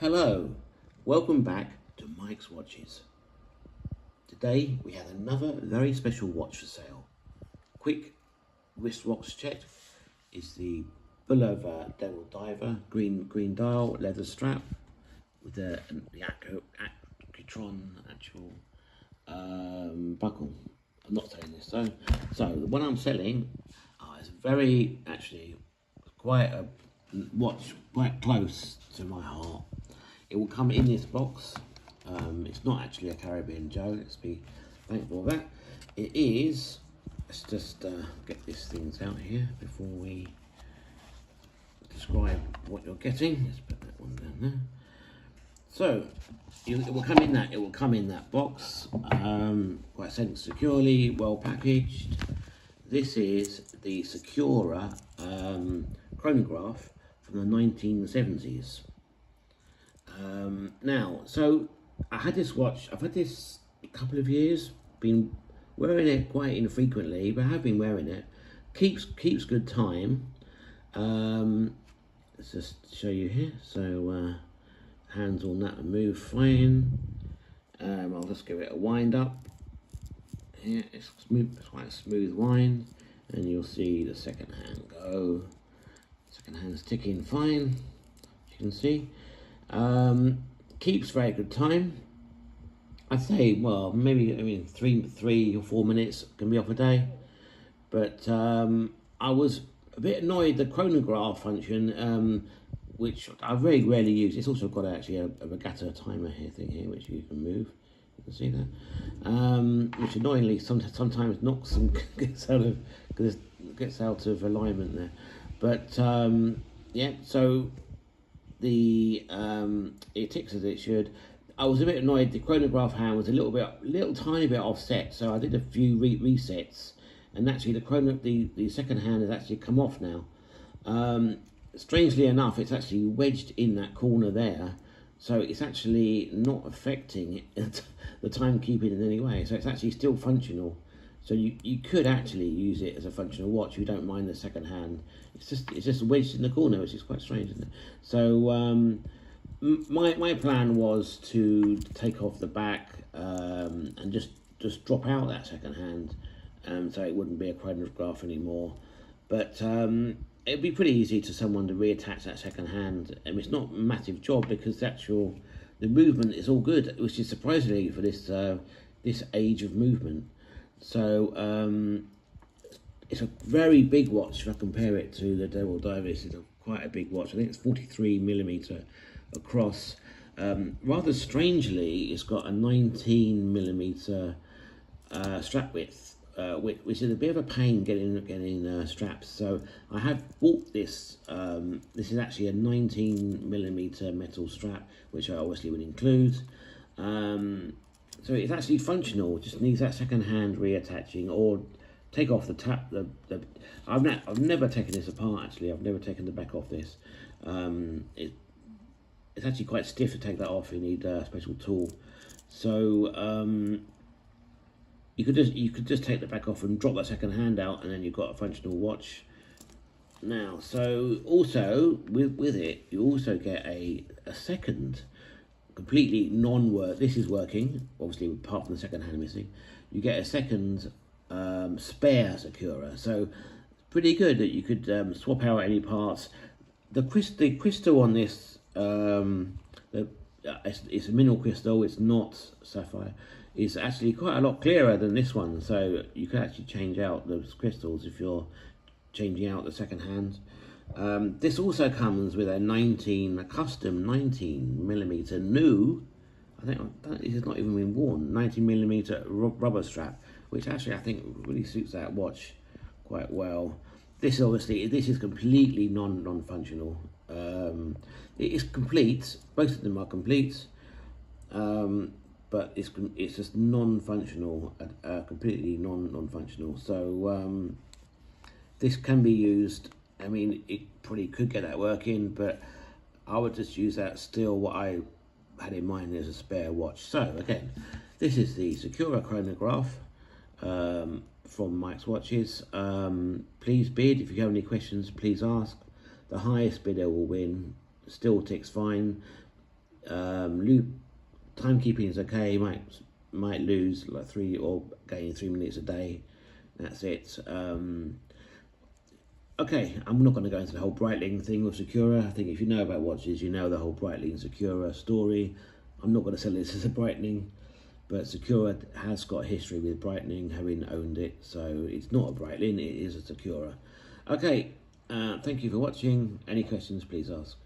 Hello, welcome back to Mike's Watches. Today we have another very special watch for sale. Quick wristwatch check is the Bulova Devil Diver green dial leather strap with the Acutron actual buckle. I'm not saying this though. So the one I'm selling is very actually quite a watch quite close to my heart. It will come in this box. It's not actually a Caribbean Joe, let's be thankful for that. It is, let's just get these things out here before we describe what you're getting. Let's put that one down there. So, it will come in that box, quite securely, well packaged. This is the Sicura chronograph from the 1970s. Now, so I've had this a couple of years, been wearing it quite infrequently, but I have been wearing it. Keeps good time. Let's just show you here. So hands on that and move fine. I'll just give it a wind up. Here, it's quite a smooth wind, and you'll see the second hand go. Second hand's ticking fine, as you can see. Keeps very good time. I'd say, well, maybe 3 or 4 minutes can be off a day. But I was a bit annoyed the chronograph function, which I very rarely use. It's also got actually a regatta timer thing here, which you can move. You can see that, which annoyingly sometimes knocks some gets out of alignment there. But yeah, so it ticks as it should. I was a bit annoyed. The chronograph hand was a little tiny bit offset, so I did a few resets, and actually the second hand has actually come off now. Strangely enough, it's actually wedged in that corner there, so it's actually not affecting the timekeeping in any way. So it's actually still functional. So you could actually use it as a functional watch. You don't mind the second hand. It's just wedged in the corner, which is quite strange, isn't it? So my plan was to take off the back and just drop out that second hand, so it wouldn't be a chronograph anymore. But it'd be pretty easy to someone to reattach that second hand. It's not a massive job because the movement is all good, which is surprisingly for this age of movement. So it's a very big watch if I compare it to the Devil Diver. This is quite a big watch. I think it's 43mm across. Rather strangely, it's got a 19mm strap width, which is a bit of a pain getting straps. So I have bought this. This is actually a 19mm metal strap, which I obviously would include. So it's actually functional. Just needs that second hand reattaching, or take off the tap. I've never taken this apart. Actually, I've never taken the back off this. It's actually quite stiff to take that off. You need a special tool. So you could just take the back off and drop that second hand out, and then you've got a functional watch. Now, so also with it, you also get a second completely non-work. This is working, obviously, apart from the second hand missing. You get a second spare Sicura, so pretty good that you could swap out any parts. The crystal on this, it's a mineral crystal. It's not sapphire. It's actually quite a lot clearer than this one, so you can actually change out those crystals if you're changing out the second hand. This also comes with a custom 19mm new, I think this has not even been worn, 19mm rubber strap, which actually I think really suits that watch quite well. This is completely non-functional. It is complete, both of them are complete, but it's just non-functional, completely non-functional. So this can be used. I mean, it probably could get that working, but I would just use that still what I had in mind as a spare watch. So again, this is the Sicura chronograph from Mike's Watches. Please bid. If you have any questions, please ask. The highest bidder will win. Still ticks fine. Loop timekeeping is okay. You might lose like 3 or gain 3 minutes a day. That's it. Okay, I'm not going to go into the whole Breitling thing with Sicura. I think if you know about watches, you know the whole Breitling Sicura story. I'm not going to sell this as a Breitling, but Sicura has got a history with Breitling, having owned it, so it's not a Breitling, it is a Sicura. Okay, thank you for watching. Any questions, please ask.